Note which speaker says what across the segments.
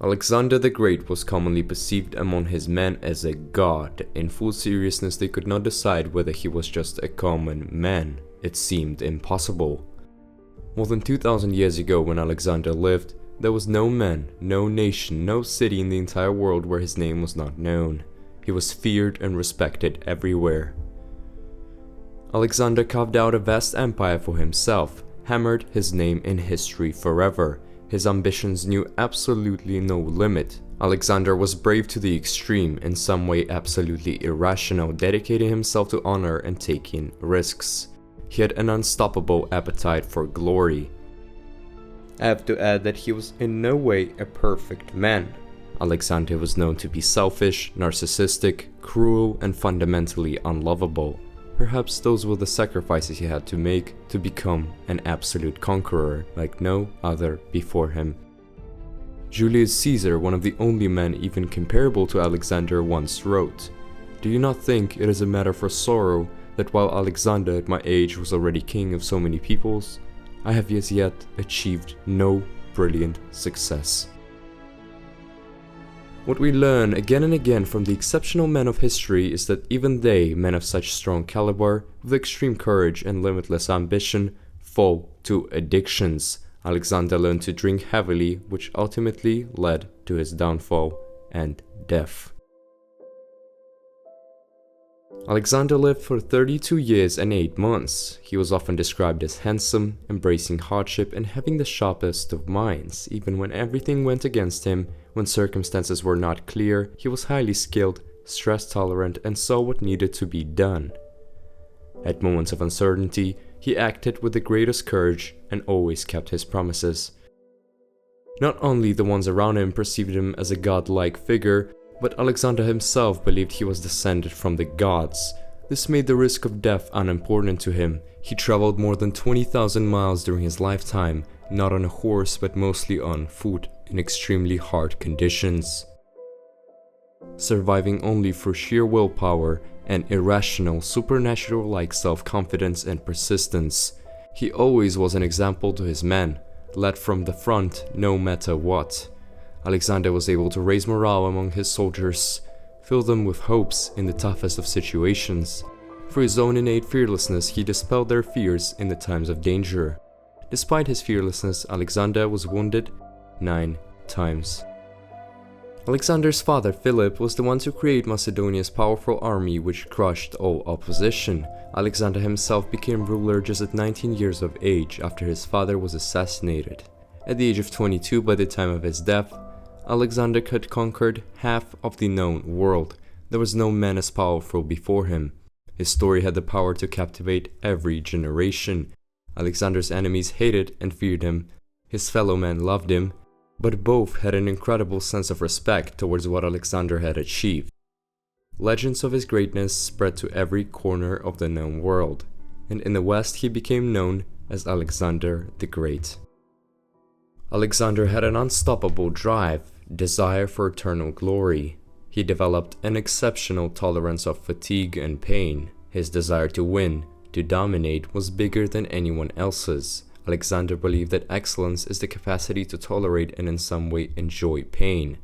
Speaker 1: Alexander the Great was commonly perceived among his men as a god. In full seriousness, they could not decide whether he was just a common man. It seemed impossible. More than 2,000 years ago, when Alexander lived, there was no man, no nation, no city in the entire world where his name was not known. He was feared and respected everywhere. Alexander carved out a vast empire for himself, hammered his name in history forever. His ambitions knew absolutely no limit. Alexander was brave to the extreme, in some way absolutely irrational, dedicating himself to honor and taking risks. He had an unstoppable appetite for glory. I have to add that he was in no way a perfect man. Alexander was known to be selfish, narcissistic, cruel, and fundamentally unlovable. Perhaps those were the sacrifices he had to make to become an absolute conqueror like no other before him. Julius Caesar, one of the only men even comparable to Alexander, once wrote, "Do you not think it is a matter for sorrow that while Alexander at my age was already king of so many peoples, I have as yet achieved no brilliant success?" What we learn again and again from the exceptional men of history is that even they, men of such strong caliber, with extreme courage and limitless ambition, fall to addictions. Alexander learned to drink heavily, which ultimately led to his downfall and death. Alexander lived for 32 years and 8 months. He was often described as handsome, embracing hardship, and having the sharpest of minds. Even when everything went against him, when circumstances were not clear, he was highly skilled, stress-tolerant, and saw what needed to be done. At moments of uncertainty, he acted with the greatest courage and always kept his promises. Not only the ones around him perceived him as a godlike figure, but Alexander himself believed he was descended from the gods. This made the risk of death unimportant to him. He traveled more than 20,000 miles during his lifetime, not on a horse but mostly on foot in extremely hard conditions, surviving only through sheer willpower and irrational, supernatural-like self-confidence and persistence. He always was an example to his men, led from the front no matter what. Alexander was able to raise morale among his soldiers, fill them with hopes in the toughest of situations. Through his own innate fearlessness, he dispelled their fears in the times of danger. Despite his fearlessness, Alexander was wounded 9 times. Alexander's father, Philip, was the one to create Macedonia's powerful army which crushed all opposition. Alexander himself became ruler just at 19 years of age after his father was assassinated. At the age of 22, by the time of his death, Alexander had conquered half of the known world. There was no man as powerful before him. His story had the power to captivate every generation. Alexander's enemies hated and feared him. His fellow men loved him, but both had an incredible sense of respect towards what Alexander had achieved. Legends of his greatness spread to every corner of the known world, and in the West he became known as Alexander the Great. Alexander had an unstoppable drive, desire for eternal glory. He developed an exceptional tolerance of fatigue and pain. His desire to win, to dominate, was bigger than anyone else's. Alexander believed that excellence is the capacity to tolerate and in some way enjoy pain.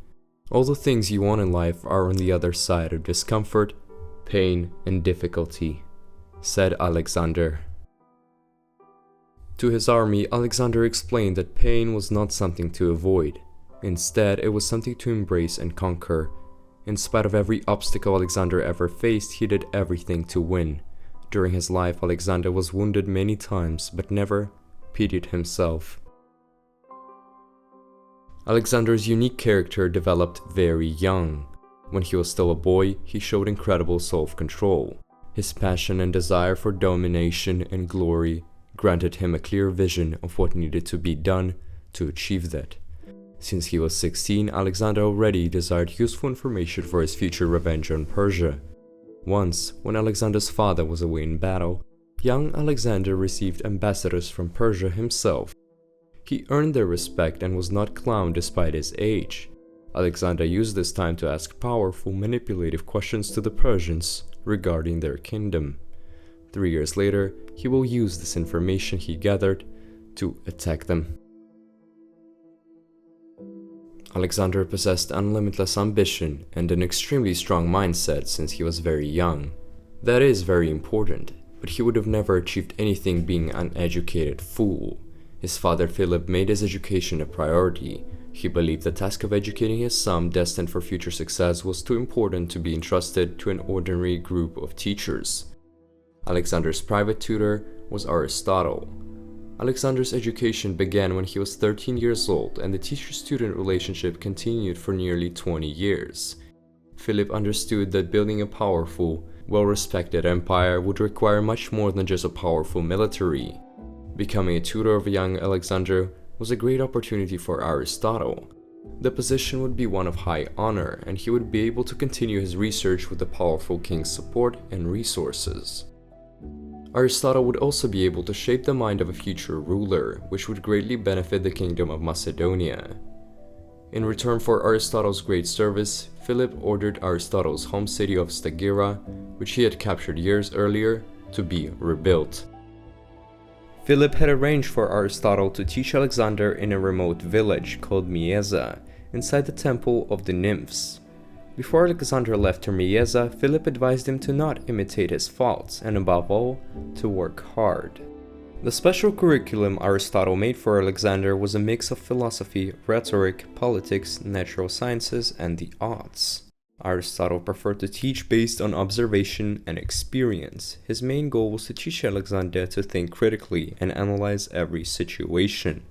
Speaker 1: All the things you want in life are on the other side of discomfort, pain, and difficulty, said Alexander. To his army, Alexander explained that pain was not something to avoid. Instead, it was something to embrace and conquer. In spite of every obstacle Alexander ever faced, he did everything to win. During his life, Alexander was wounded many times, but never pitied himself. Alexander's unique character developed very young. When he was still a boy, he showed incredible self-control. His passion and desire for domination and glory granted him a clear vision of what needed to be done to achieve that. Since he was 16, Alexander already desired useful information for his future revenge on Persia. Once, when Alexander's father was away in battle, young Alexander received ambassadors from Persia himself. He earned their respect and was not clowned despite his age. Alexander used this time to ask powerful, manipulative questions to the Persians regarding their kingdom. 3 years later, he will use this information he gathered to attack them. Alexander possessed unlimited ambition and an extremely strong mindset since he was very young. That is very important, but he would have never achieved anything being an uneducated fool. His father Philip made his education a priority. He believed the task of educating his son destined for future success was too important to be entrusted to an ordinary group of teachers. Alexander's private tutor was Aristotle. Alexander's education began when he was 13 years old, and the teacher-student relationship continued for nearly 20 years. Philip understood that building a powerful, well-respected empire would require much more than just a powerful military. Becoming a tutor of young Alexander was a great opportunity for Aristotle. The position would be one of high honor, and he would be able to continue his research with the powerful king's support and resources. Aristotle would also be able to shape the mind of a future ruler, which would greatly benefit the kingdom of Macedonia. In return for Aristotle's great service, Philip ordered Aristotle's home city of Stagira, which he had captured years earlier, to be rebuilt. Philip had arranged for Aristotle to teach Alexander in a remote village called Mieza, inside the temple of the nymphs. Before Alexander left to Mieza, Philip advised him to not imitate his faults, and above all, to work hard. The special curriculum Aristotle made for Alexander was a mix of philosophy, rhetoric, politics, natural sciences, and the arts. Aristotle preferred to teach based on observation and experience. His main goal was to teach Alexander to think critically and analyze every situation.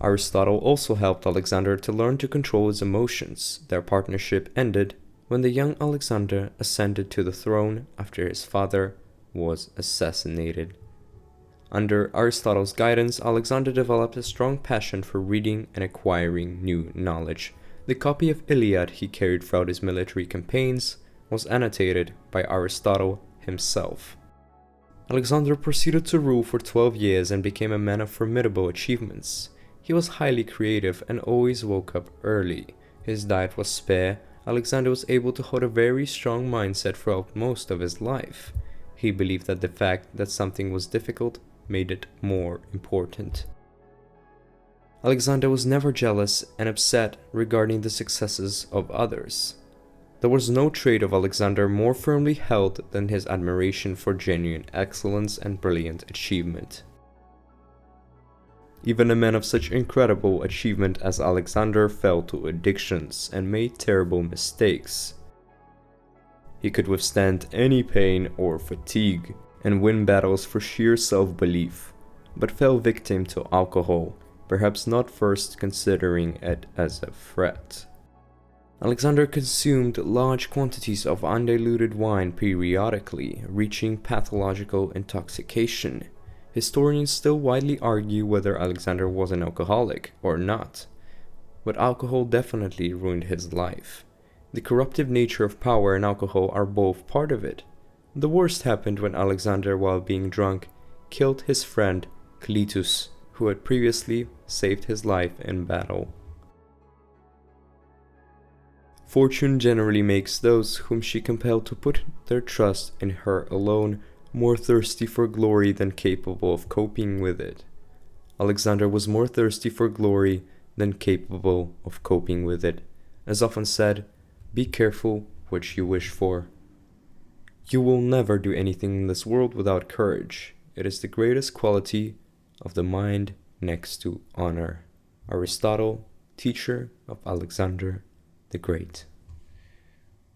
Speaker 1: Aristotle also helped Alexander to learn to control his emotions. Their partnership ended when the young Alexander ascended to the throne after his father was assassinated. Under Aristotle's guidance, Alexander developed a strong passion for reading and acquiring new knowledge. The copy of Iliad he carried throughout his military campaigns was annotated by Aristotle himself. Alexander proceeded to rule for 12 years and became a man of formidable achievements. He was highly creative and always woke up early. His diet was spare. Alexander was able to hold a very strong mindset throughout most of his life. He believed that the fact that something was difficult made it more important. Alexander was never jealous and upset regarding the successes of others. There was no trait of Alexander more firmly held than his admiration for genuine excellence and brilliant achievement. Even a man of such incredible achievement as Alexander fell to addictions and made terrible mistakes. He could withstand any pain or fatigue and win battles for sheer self-belief, but fell victim to alcohol, perhaps not first considering it as a threat. Alexander consumed large quantities of undiluted wine periodically, reaching pathological intoxication. Historians still widely argue whether Alexander was an alcoholic or not, but alcohol definitely ruined his life. The corruptive nature of power and alcohol are both part of it. The worst happened when Alexander, while being drunk, killed his friend Cletus, who had previously saved his life in battle. Fortune generally makes those whom she compelled to put their trust in her alone more thirsty for glory than capable of coping with it. Alexander was more thirsty for glory than capable of coping with it. As often said, be careful what you wish for. You will never do anything in this world without courage. It is the greatest quality of the mind next to honor. Aristotle, teacher of Alexander the Great.